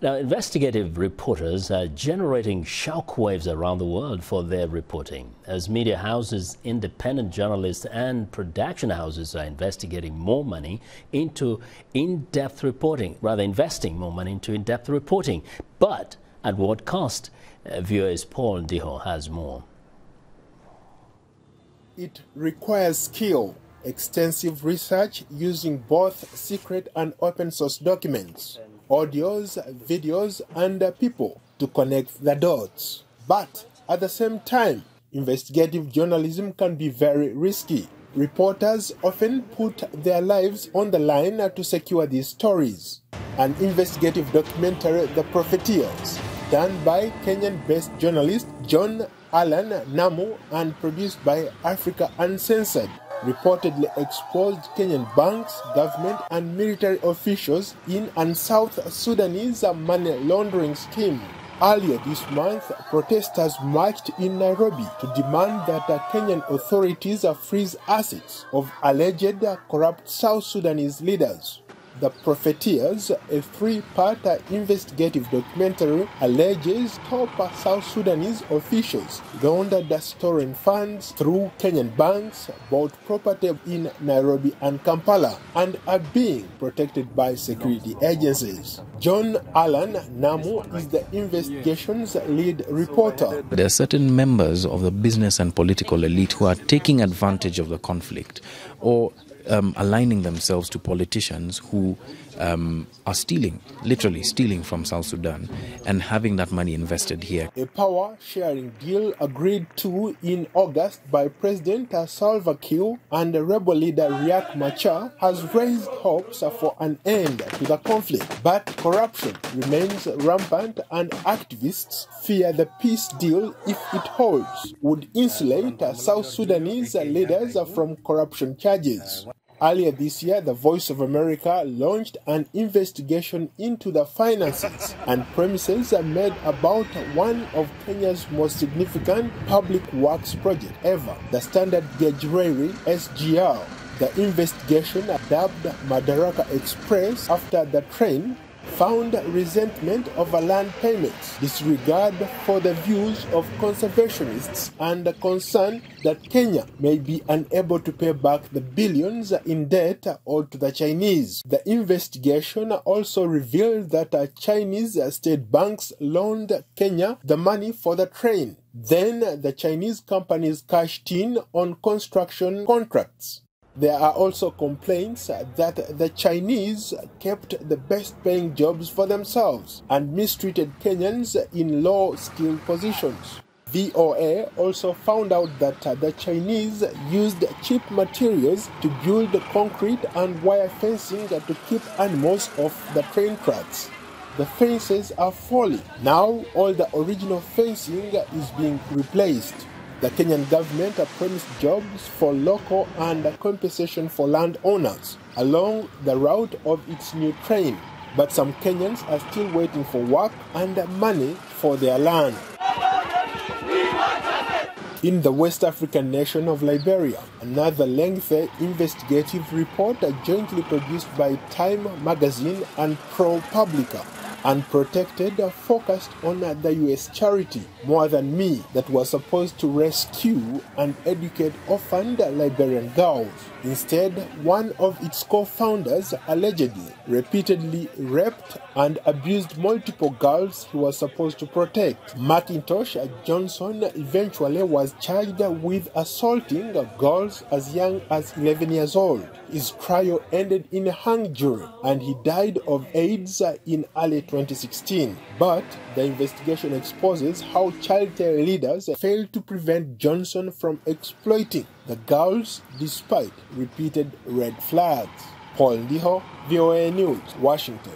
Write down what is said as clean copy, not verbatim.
Now, investigative reporters are generating shockwaves around the world for their reporting. As media houses, independent journalists and production houses are investigating more money into in-depth reporting, rather investing more money into in-depth reporting. But at what cost? VOA's Ndiho has more. It requires skill, extensive research using both secret and open source documents, audios, videos, and people to connect the dots. But at the same time, investigative journalism can be very risky. Reporters often put their lives on the line to secure these stories. An investigative documentary, The Profiteers, done by Kenyan-based journalist John Allan Namu and produced by Africa Uncensored, reportedly exposed Kenyan banks, government and military officials in a South Sudanese money laundering scheme. Earlier this month, protesters marched in Nairobi to demand that Kenyan authorities freeze assets of alleged corrupt South Sudanese leaders. The Profiteers, a three-part investigative documentary, alleges top South Sudanese officials laundered stolen funds through Kenyan banks, bought property in Nairobi and Kampala, and are being protected by security agencies. John Allan Namu is the investigation's lead reporter. There are certain members of the business and political elite who are taking advantage of the conflict or aligning themselves to politicians who are stealing, literally stealing from South Sudan and having that money invested here. A power-sharing deal agreed to in August by President Salva Kiir and rebel leader Riek Machar has raised hopes for an end to the conflict. But corruption remains rampant and activists fear the peace deal, if it holds, would insulate South Sudanese leaders from corruption charges. Earlier this year, the Voice of America launched an investigation into the finances and premises made about one of Kenya's most significant public works projects ever, the Standard Gauge Railway (SGR). The investigation, dubbed Madaraka Express after the train, found resentment over land payments, disregard for the views of conservationists, and the concern that Kenya may be unable to pay back the billions in debt owed to the Chinese. The investigation also revealed that Chinese state banks loaned Kenya the money for the train. Then the Chinese companies cashed in on construction contracts. There are also complaints that the Chinese kept the best-paying jobs for themselves and mistreated Kenyans in low-skilled positions. VOA also found out that the Chinese used cheap materials to build concrete and wire fencing to keep animals off the train tracks. The fences are falling. Now all the original fencing is being replaced. The Kenyan government promised jobs for local and compensation for landowners along the route of its new train. But some Kenyans are still waiting for work and money for their land. In the West African nation of Liberia, another lengthy investigative report jointly produced by Time magazine and ProPublica, Unprotected, focused on the U.S. charity More Than Me that was supposed to rescue and educate orphaned Liberian girls. Instead, one of its co-founders allegedly repeatedly raped and abused multiple girls he was supposed to protect. Macintosh Johnson eventually was charged with assaulting girls as young as 11 years old. His trial ended in a hung jury and he died of AIDS in early 2016. But the investigation exposes how child care leaders failed to prevent Johnson from exploiting the girls despite repeated red flags. Ndiho, VOA News, Washington.